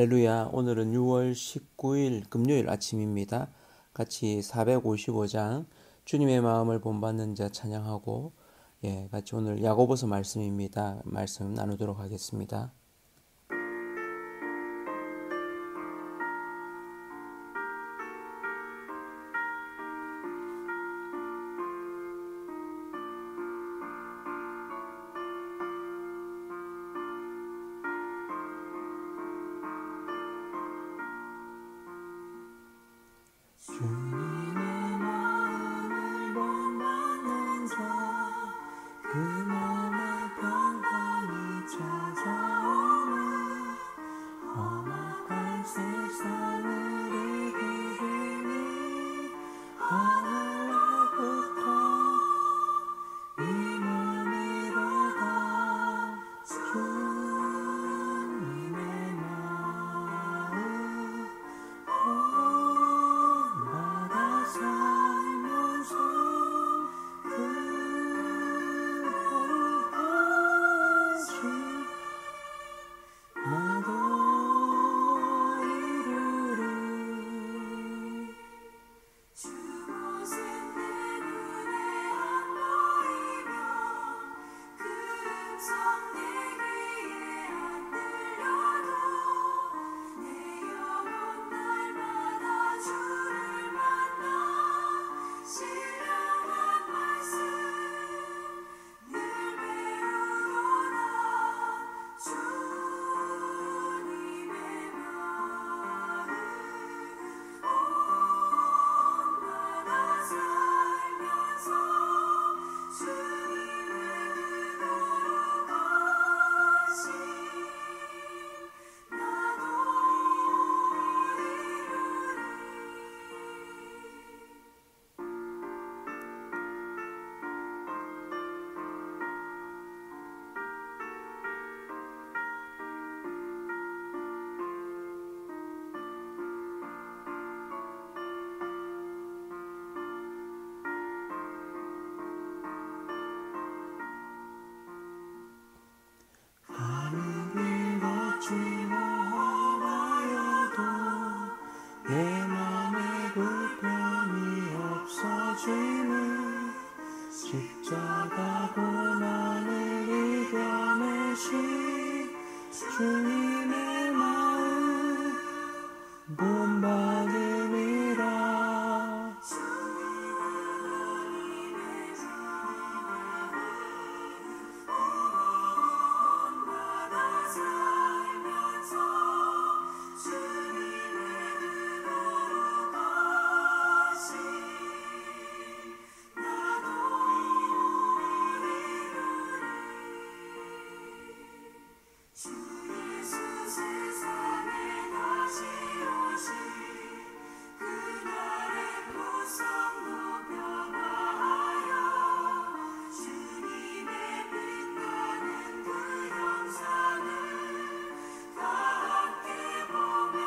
할렐루야. 오늘은 6월 19일 금요일 아침입니다. 같이 455장 주님의 마음을 본받는 자 찬양하고 같이 오늘 야고보서 말씀입니다. 말씀 나누도록 하겠습니다. 주님의 마음을 본받는 자, 그 몸에 평강이 찾아오는 험악한 세상을 이기리니 하늘로부터 임함이로다. 주님의 마음 본받아 살면서 그날까지 나도 이루리. 주곳은 내 눈에 안 보이며 그 음성 내 귀에 안 들려도 내 영혼 날마다 주를 만나 신령한 말씀 늘 배우도다. 주님의 마음 본받아 살면서 주님을 그토록 하신 나도 가는 길 거치고 험하여도 내 맘에 불편이 없어지는 십자가 고난을 이겨내신 주님의 마음 본받음이라. 본받아 살면서 주님을 그토록 하신 나도 이루리. 주 예수 세상에 다시 오시 그날의 보석도 변화하여 주님의 빛나는 그 형상을 다 함께 보며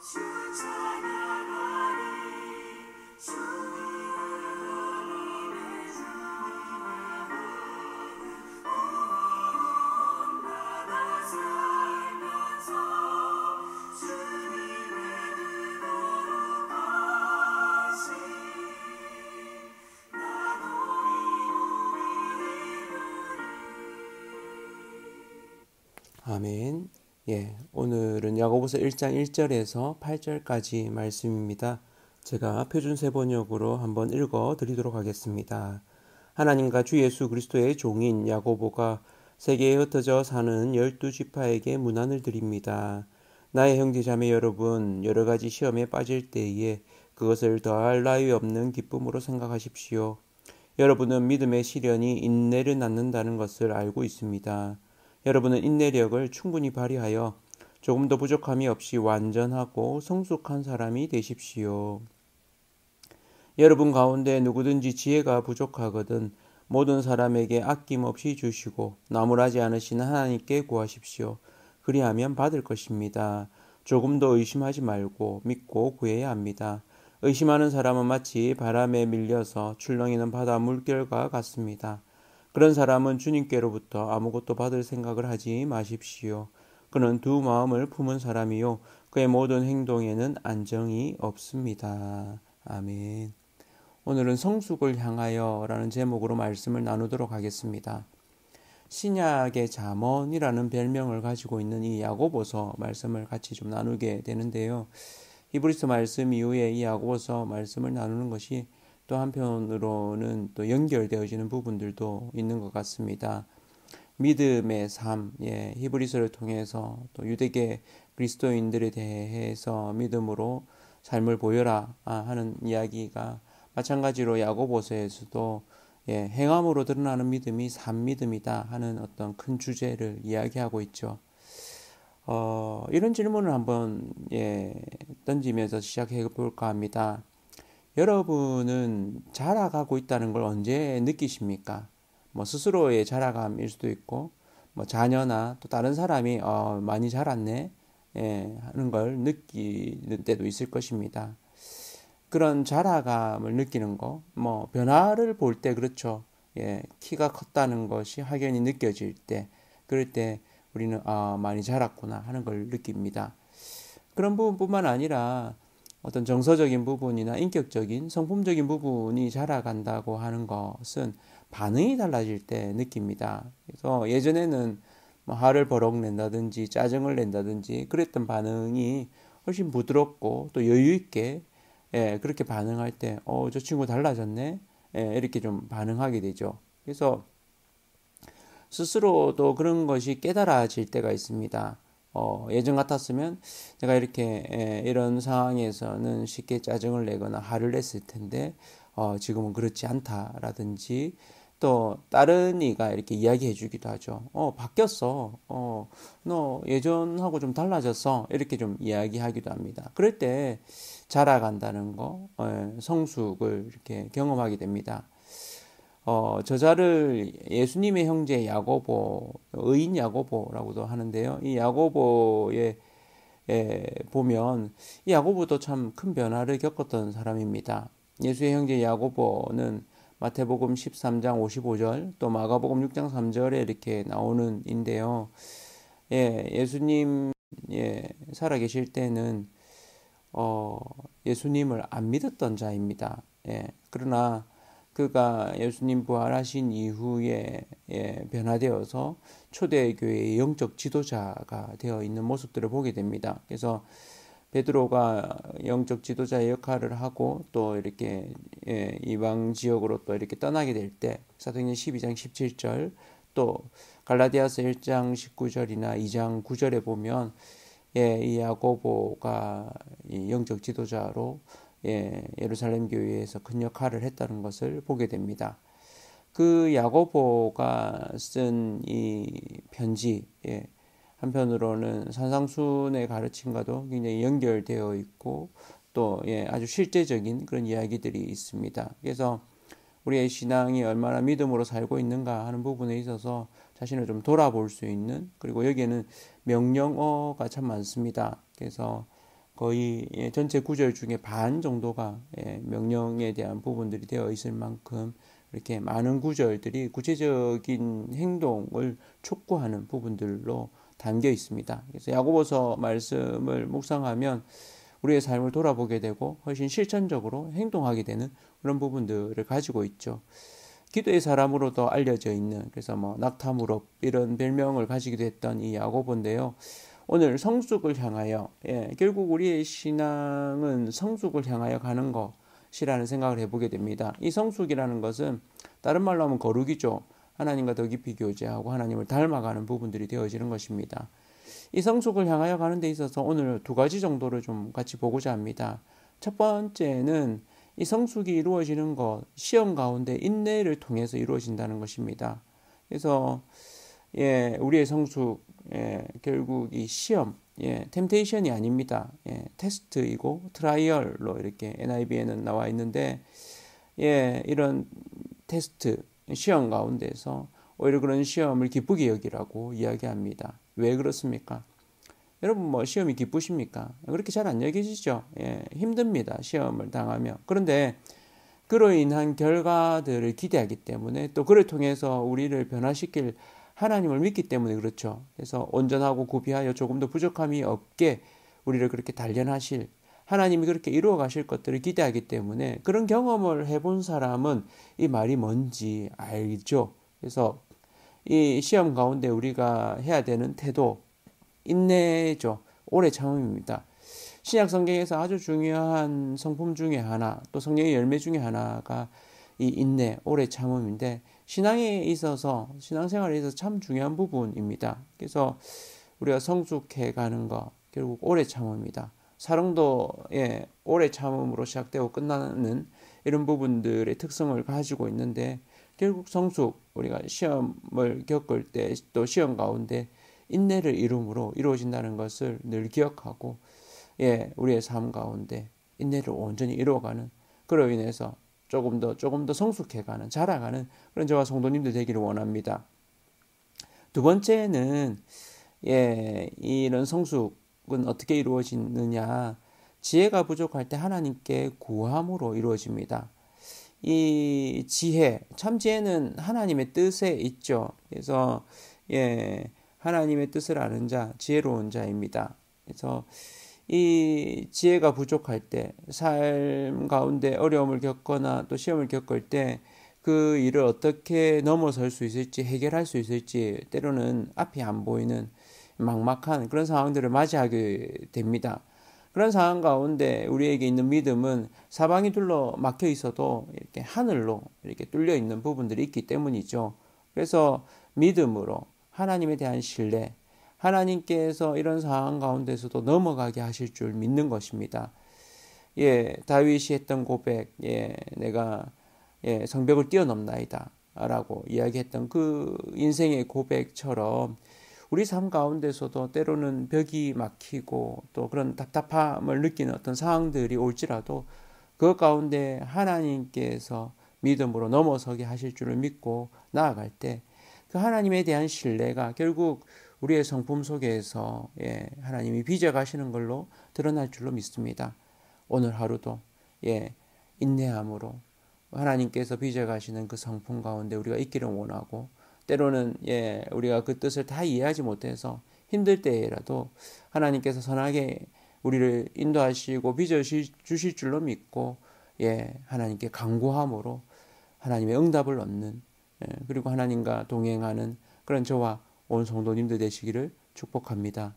주 찬양하리. 주님의 본받아 살면서 주님을 그토록 하신 나도 아멘. 오늘은 야고보서 1장 1절에서 8절까지 말씀입니다. 제가 표준세 번역으로 한번 읽어 드리도록 하겠습니다. 하나님과 주 예수 그리스도의 종인 야고보가 세계에 흩어져 사는 12지파에게 문안을 드립니다. 나의 형제자매 여러분, 여러 가지 시험에 빠질 때에 그것을 더할 나위 없는 기쁨으로 생각하십시오. 여러분은 믿음의 시련이 인내를 낳는다는 것을 알고 있습니다. 여러분은 인내력을 충분히 발휘하여 조금도 부족함이 없이 완전하고 성숙한 사람이 되십시오. 여러분 가운데 누구든지 지혜가 부족하거든 모든 사람에게 아낌없이 주시고 나무라지 않으시는 하나님께 구하십시오. 그리하면 받을 것입니다. 조금도 의심하지 말고 믿고 구해야 합니다. 의심하는 사람은 마치 바람에 밀려서 출렁이는 바다 물결과 같습니다. 그런 사람은 주님께로부터 아무것도 받을 생각을 하지 마십시오. 그는 두 마음을 품은 사람이요 그의 모든 행동에는 안정이 없습니다. 아멘. 오늘은 성숙을 향하여라는 제목으로 말씀을 나누도록 하겠습니다. 신약의 잠언이라는 별명을 가지고 있는 이 야고보서 말씀을 같이 좀 나누게 되는데요. 히브리서 말씀 이후에 이 야고보서 말씀을 나누는 것이 또 한편으로는 또 연결되어지는 부분들도 있는 것 같습니다. 믿음의 삶, 히브리서를 통해서 또 유대계 그리스도인들에 대해서 믿음으로 삶을 보여라 하는 이야기가 마찬가지로 야고보서에서도 행함으로 드러나는 믿음이 산 믿음이다 하는 어떤 큰 주제를 이야기하고 있죠. 이런 질문을 한번 던지면서 시작해 볼까 합니다. 여러분은 자라가고 있다는 걸 언제 느끼십니까? 뭐 스스로의 자라감일 수도 있고, 뭐 자녀나 또 다른 사람이 많이 자랐네 하는 걸 느끼는 때도 있을 것입니다. 그런 자라감을 느끼는 거, 뭐 변화를 볼 때 그렇죠. 키가 컸다는 것이 확연히 느껴질 때, 그럴 때 우리는 많이 자랐구나 하는 걸 느낍니다. 그런 부분뿐만 아니라 어떤 정서적인 부분이나 인격적인 성품적인 부분이 자라간다고 하는 것은 반응이 달라질 때 느낍니다. 그래서 예전에는 뭐 화를 버럭 낸다든지 짜증을 낸다든지 그랬던 반응이 훨씬 부드럽고 또 여유 있게 그렇게 반응할 때 저 친구 달라졌네 이렇게 좀 반응하게 되죠. 그래서 스스로도 그런 것이 깨달아질 때가 있습니다. 예전 같았으면 내가 이렇게 이런 상황에서는 쉽게 짜증을 내거나 화를 냈을 텐데 지금은 그렇지 않다라든지 또 다른 이가 이렇게 이야기해 주기도 하죠. 바뀌었어. 너 예전하고 좀 달라졌어. 이렇게 좀 이야기하기도 합니다. 그럴 때 자라간다는 거, 성숙을 이렇게 경험하게 됩니다. 저자를 예수님의 형제 야고보, 의인 야고보라고도 하는데요. 이 야고보에 보면 이 야고보도 참 큰 변화를 겪었던 사람입니다. 예수의 형제 야고보는 마태복음 13장 55절 또 마가복음 6장 3절에 이렇게 나오는 인데요. 예수님 살아계실 때는 예수님을 안 믿었던 자입니다. 그러나 그가 예수님 부활하신 이후에 변화되어서 초대교회의 영적 지도자가 되어 있는 모습들을 보게 됩니다. 그래서 베드로가 영적 지도자의 역할을 하고 또 이렇게 이방 지역으로 또 이렇게 떠나게 될 때 사도행전 12장 17절 또 갈라디아서 1장 19절이나 2장 9절에 보면 이 야고보가 이 영적 지도자로 예루살렘 교회에서 큰 역할을 했다는 것을 보게 됩니다. 그 야고보가 쓴 이 편지 한편으로는 산상순의 가르침과도 굉장히 연결되어 있고 또 아주 실제적인 그런 이야기들이 있습니다. 그래서 우리의 신앙이 얼마나 믿음으로 살고 있는가 하는 부분에 있어서 자신을 좀 돌아볼 수 있는, 그리고 여기에는 명령어가 참 많습니다. 그래서 거의 전체 구절 중에 반 정도가 명령에 대한 부분들이 되어 있을 만큼 이렇게 많은 구절들이 구체적인 행동을 촉구하는 부분들로 담겨 있습니다. 그래서 야고보서 말씀을 묵상하면 우리의 삶을 돌아보게 되고 훨씬 실천적으로 행동하게 되는 그런 부분들을 가지고 있죠. 기도의 사람으로도 알려져 있는, 그래서 뭐 낙타무럽 이런 별명을 가지기도 했던 이 야고보인데요. 오늘 성숙을 향하여, 결국 우리의 신앙은 성숙을 향하여 가는 것이라는 생각을 해보게 됩니다. 이 성숙이라는 것은 다른 말로 하면 거룩이죠. 하나님과 더 깊이 교제하고 하나님을 닮아가는 부분들이 되어지는 것입니다. 이 성숙을 향하여 가는 데 있어서 오늘 두 가지 정도를 좀 같이 보고자 합니다. 첫 번째는 이 성숙이 이루어지는 것, 시험 가운데 인내를 통해서 이루어진다는 것입니다. 그래서 우리의 성숙, 결국 이 시험, 템테이션이 아닙니다. 테스트이고 트라이얼로 이렇게 NIV에는 나와 있는데, 이런 테스트, 시험 가운데서 오히려 그런 시험을 기쁘게 여기라고 이야기합니다. 왜 그렇습니까? 여러분 뭐 시험이 기쁘십니까? 그렇게 잘 안 여겨지죠. 힘듭니다. 시험을 당하면. 그런데 그로 인한 결과들을 기대하기 때문에 또 그를 통해서 우리를 변화시킬 하나님을 믿기 때문에 그렇죠. 그래서 온전하고 구비하여 조금 더 부족함이 없게 우리를 그렇게 단련하실, 하나님이 그렇게 이루어 가실 것들을 기대하기 때문에 그런 경험을 해본 사람은 이 말이 뭔지 알죠. 그래서 이 시험 가운데 우리가 해야 되는 태도, 인내죠. 오래 참음입니다. 신약 성경에서 아주 중요한 성품 중에 하나, 또 성령의 열매 중에 하나가 이 인내, 오래 참음인데, 신앙에 있어서, 신앙생활에 있어서 참 중요한 부분입니다. 그래서 우리가 성숙해 가는 거, 결국 오래 참음입니다. 사랑도 오래 참음으로 시작되고 끝나는 이런 부분들의 특성을 가지고 있는데, 결국 성숙, 우리가 시험을 겪을 때, 또 시험 가운데 인내를 이룸으로 이루어진다는 것을 늘 기억하고, 우리의 삶 가운데 인내를 온전히 이루어가는, 그로 인해서 조금 더 성숙해가는, 자라가는 그런 저와 성도님들 되기를 원합니다. 두 번째는 이런 성숙은 어떻게 이루어지느냐? 지혜가 부족할 때 하나님께 구함으로 이루어집니다. 이 지혜, 참 지혜는 하나님의 뜻에 있죠. 그래서 하나님의 뜻을 아는 자, 지혜로운 자입니다. 그래서 이 지혜가 부족할 때, 삶 가운데 어려움을 겪거나 또 시험을 겪을 때 그 일을 어떻게 넘어설 수 있을지, 해결할 수 있을지, 때로는 앞이 안 보이는 막막한 그런 상황들을 맞이하게 됩니다. 그런 상황 가운데 우리에게 있는 믿음은 사방이 둘러 막혀 있어도 이렇게 하늘로 이렇게 뚫려 있는 부분들이 있기 때문이죠. 그래서 믿음으로 하나님에 대한 신뢰, 하나님께서 이런 상황 가운데서도 넘어가게 하실 줄 믿는 것입니다. 다윗이 했던 고백, 내가 성벽을 뛰어넘나이다 라고 이야기했던 그 인생의 고백처럼 우리 삶 가운데서도 때로는 벽이 막히고 또 그런 답답함을 느끼는 어떤 상황들이 올지라도 그 가운데 하나님께서 믿음으로 넘어서게 하실 줄을 믿고 나아갈 때 그 하나님에 대한 신뢰가 결국 우리의 성품 속에서 하나님이 빚어가시는 걸로 드러날 줄로 믿습니다. 오늘 하루도 인내함으로 하나님께서 빚어가시는 그 성품 가운데 우리가 있기를 원하고, 때로는 우리가 그 뜻을 다 이해하지 못해서 힘들 때라도 하나님께서 선하게 우리를 인도하시고 빚어주실 줄로 믿고 하나님께 간구함으로 하나님의 응답을 얻는, 그리고 하나님과 동행하는 그런 저와 온 성도님들 되시기를 축복합니다.